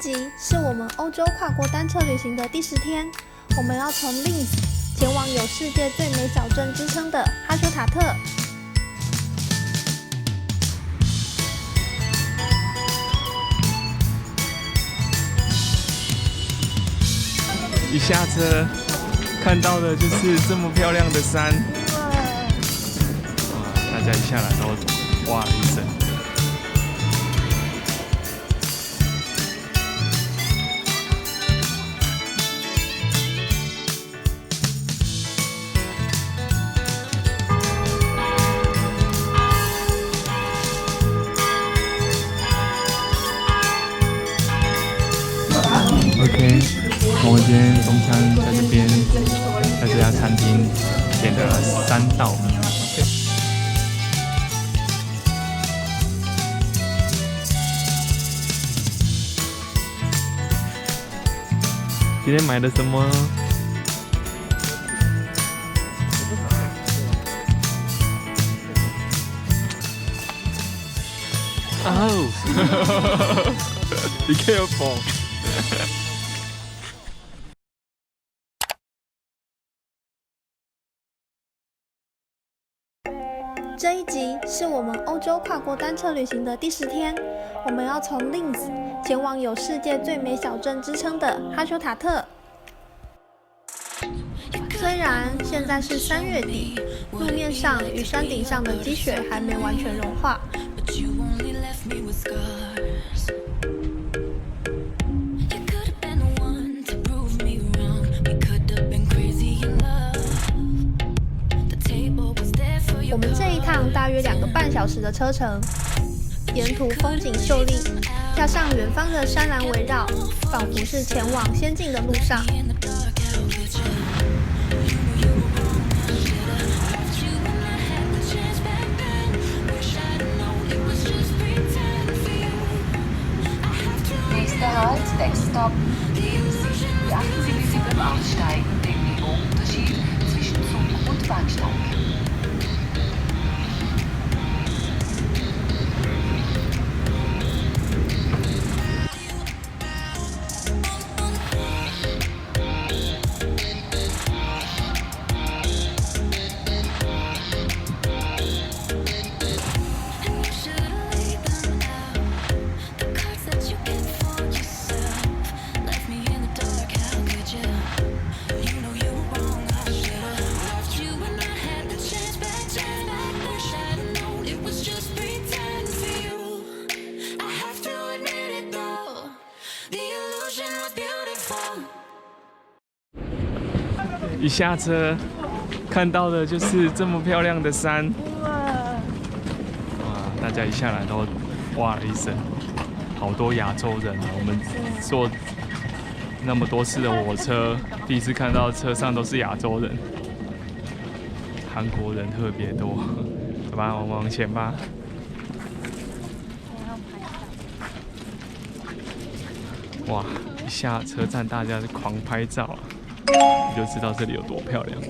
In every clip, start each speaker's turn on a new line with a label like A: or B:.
A: 集是我们欧洲跨国单车旅行的第10天，我们要从 Linz 前往有世界最美小镇之称的哈修塔特。
B: 一下车看到的就是这么漂亮的山，大家一下来都哇了一声。OK， 我们今天中餐在这边，在这家餐厅点了3道。今天买的什么？哦，Be careful。
A: 这一集是我们欧洲跨国单车旅行的第10天，我们要从 Linz 前往有世界最美小镇之称的哈修塔特。虽然现在是3月底，路面上与山顶上的积雪还没完全融化，我们这一趟大约2个半小时的车程，沿途风景秀丽，加上远方的山岚围绕，仿佛是前往仙境的路上。
C: Nächster Halt, Next Stop, Linz. Beachten Sie bitte beim Aussteigen den Niveauunterschied zwischen Zug und Bahnsteig.
B: 一下车看到的就是这么漂亮的山，大家一下来都哇了一声，好多亚洲人啊！我们坐那么多次的火车，第一次看到车上都是亚洲人，韩国人特别多。好吧，我们往前吧。哇！一下车站，大家是狂拍照啊！你就知道这里有多漂亮。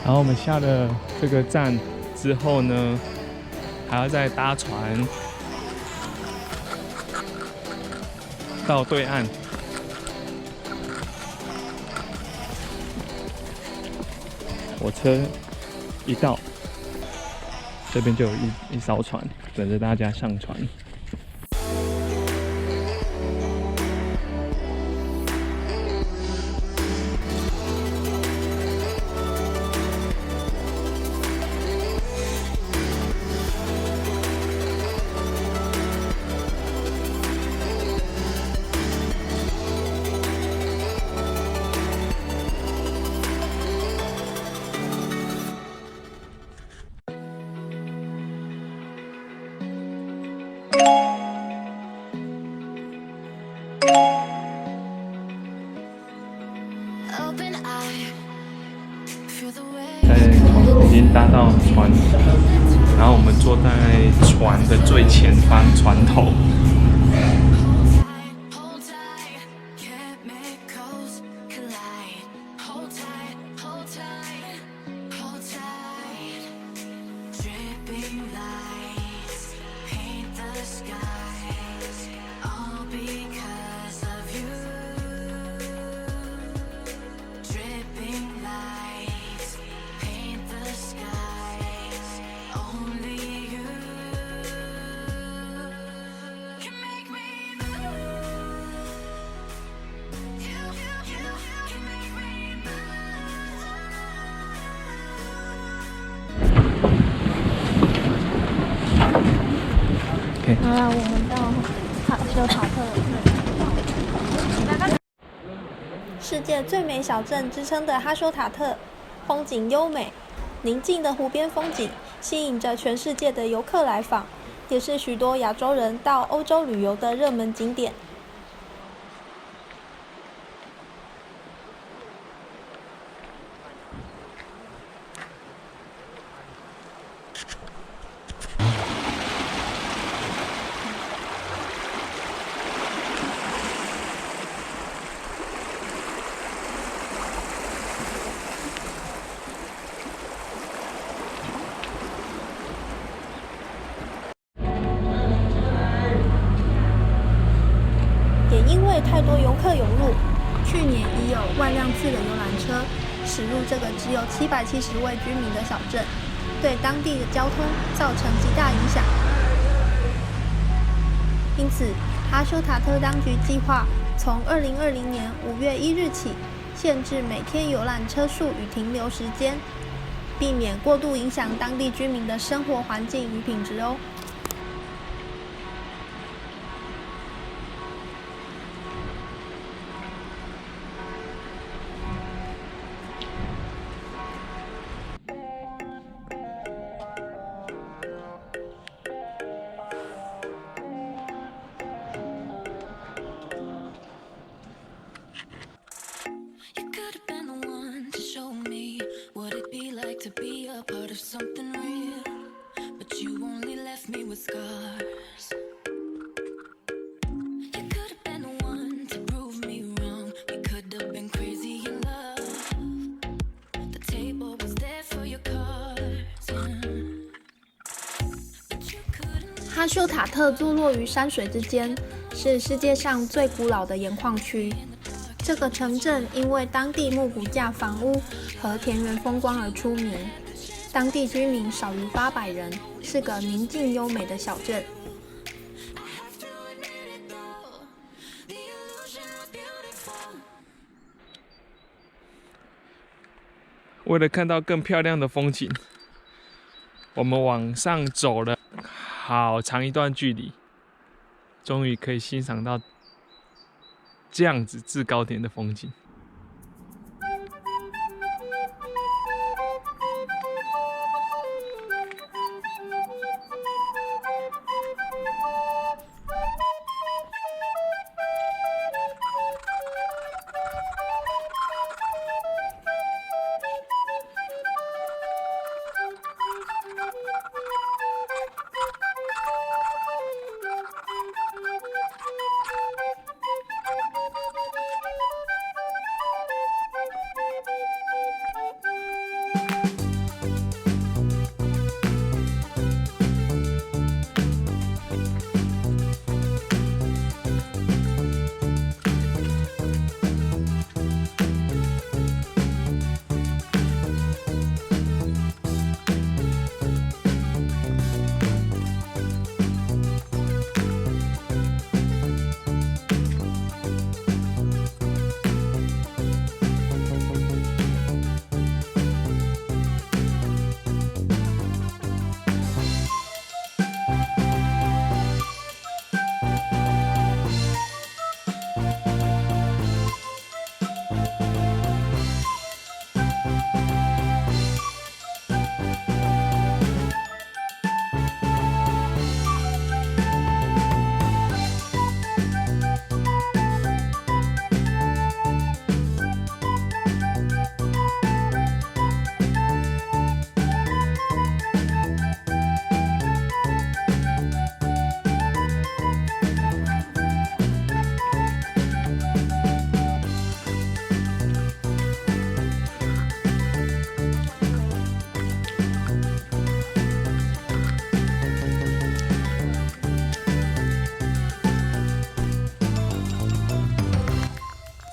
B: 然后我们下了这个站之后呢，还要再搭船到对岸。火车一到，这边就有一艘船等着大家上船。已经搭到船，然后我们坐在船的最前方，船头。
A: 好了，我们到哈修塔特。世界最美小镇之称的哈修塔特，风景优美，宁静的湖边风景吸引着全世界的游客来访，也是许多亚洲人到欧洲旅游的热门景点。因为太多游客涌入，去年已有万辆次的游览车驶入这个只有770位居民的小镇，对当地的交通造成极大影响。因此，哈修塔特当局计划从2020年5月1日起，限制每天游览车数与停留时间，避免过度影响当地居民的生活环境与品质哦。To be a part of something real, but you only left me with scars. You could have been the one to prove me wrong. We could have been crazy in love. The table was there for your cards, but you couldn't. 哈修塔特坐落于山水之间，是世界上最古老的盐矿区。这个城镇因为当地木骨架房屋和田园风光而出名，当地居民少于800人，是个宁静优美的小镇。
B: 为了看到更漂亮的风景，我们往上走了好长一段距离，终于可以欣赏到这样子制高点的风景。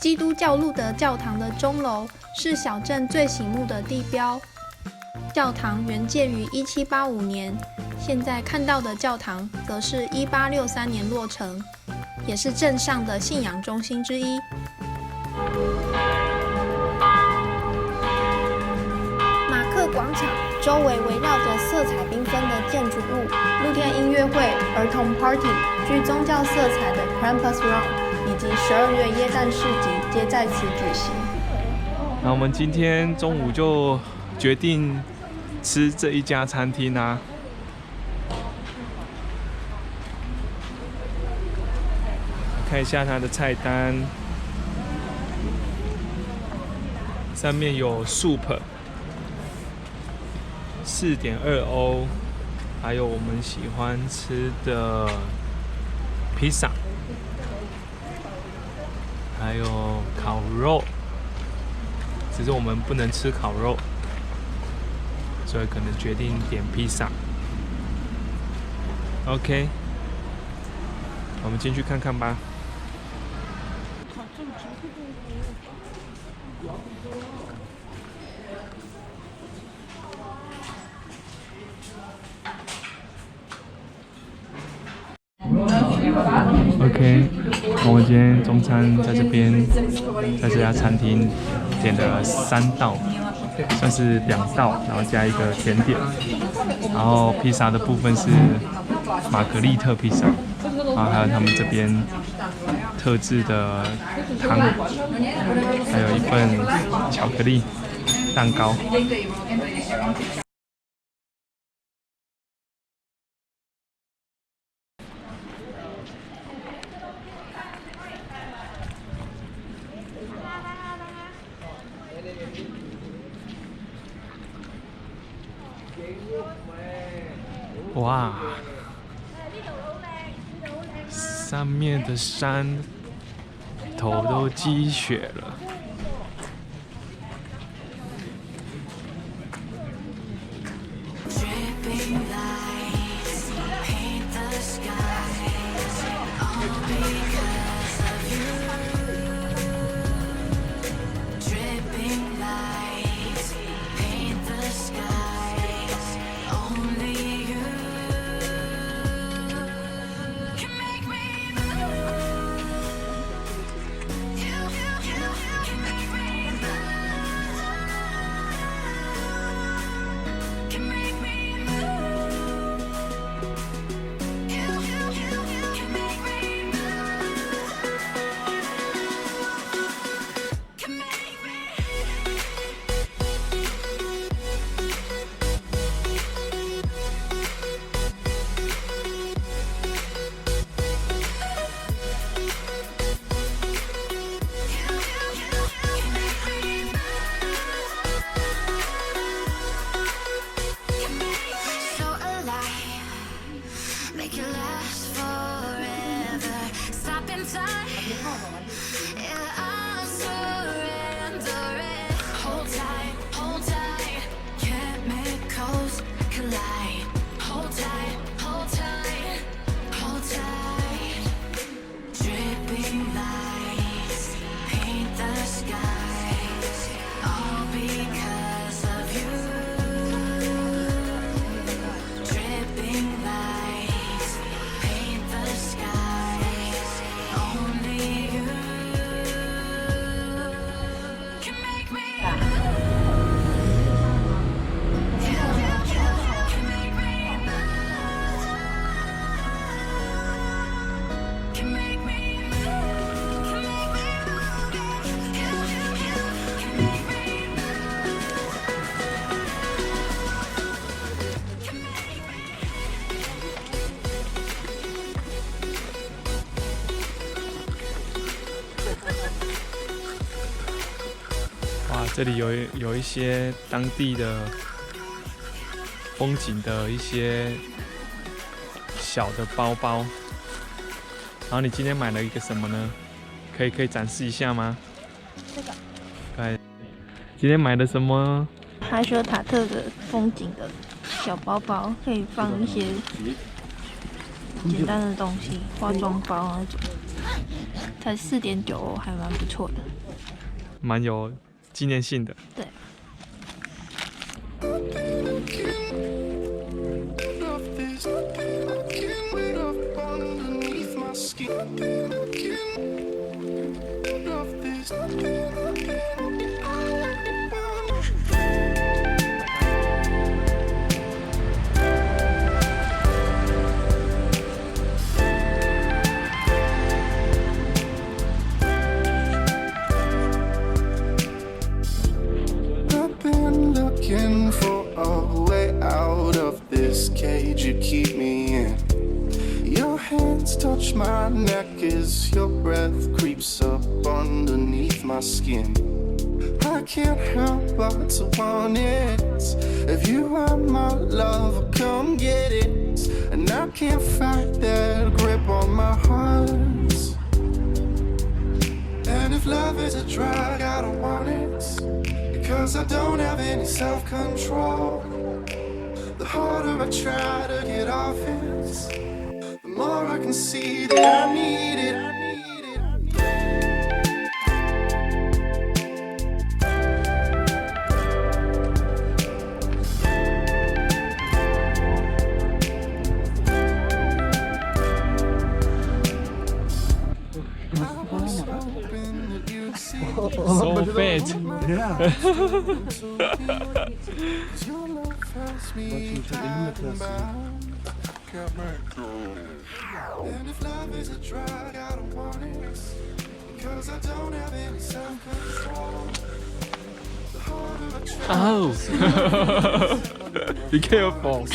A: 基督教路德教堂的钟楼是小镇最醒目的地标。教堂原建于1785年，现在看到的教堂则是1863年落成，也是镇上的信仰中心之一。马克广场周围围绕着色彩缤纷的建筑物，露天音乐会、儿童 party、具宗教色彩的 Krampus Run 以及12月耶诞市集皆在此举行。
B: 那我们今天中午就决定吃这一家餐厅啊。看一下它的菜单，上面有 soup 4.2欧，还有我们喜欢吃的披萨，还有烤肉，只是我们不能吃烤肉，所以可能决定点披萨。OK， 我们进去看看吧。OK， 我们今天中餐在这边，在这家餐厅点了3道，算是2道，然后加一个甜点。然后披萨的部分是玛格丽特披萨，然后还有他们这边特制的汤，还有一份巧克力蛋糕。哇，上面的山头都积雪了。这里有一些当地的风景的一些小的包包。然后你今天买了一个什么呢？可以展示一下吗？
A: 这个。
B: 对，今天买的什么？
A: 哈修塔特的风景的小包包，可以放一些简单的东西，化妆包那种，才4.9欧，还蛮不错的。
B: 蛮有纪念性的。
A: 对。
D: Looking for a way out of this cage you keep me in. Your hands touch my neck as your breath creeps up underneath my skin. I can't help but to want it. If you are my love, come get it. And I can't fight that grip on my heart. And if love is a drug, I don't want it. Cause I don't have any self-control. The harder I try to get off it, the more I can see that I need it.
B: So fat. Oh. Be careful.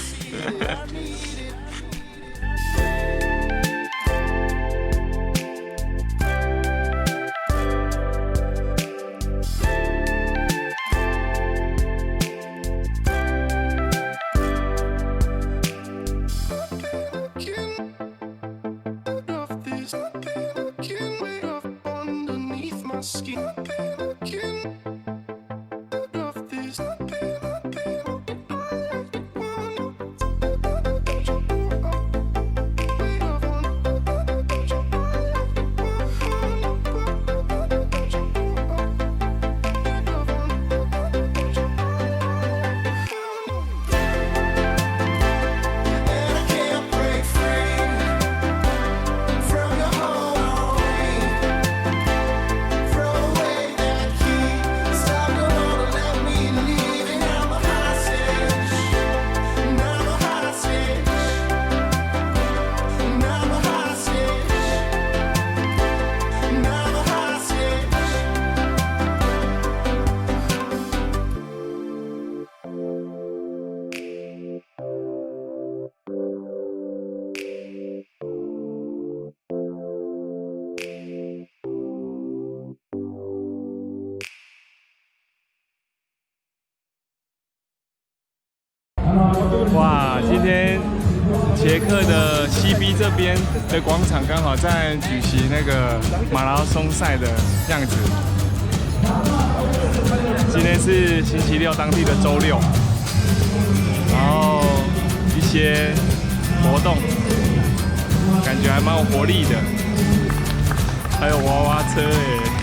B: 哇，今天捷克的西逼这边的广场刚好在举行那个马拉松赛的样子。今天是星期六，当地的周六，然后一些活动，感觉还蛮有活力的，还有娃娃车耶。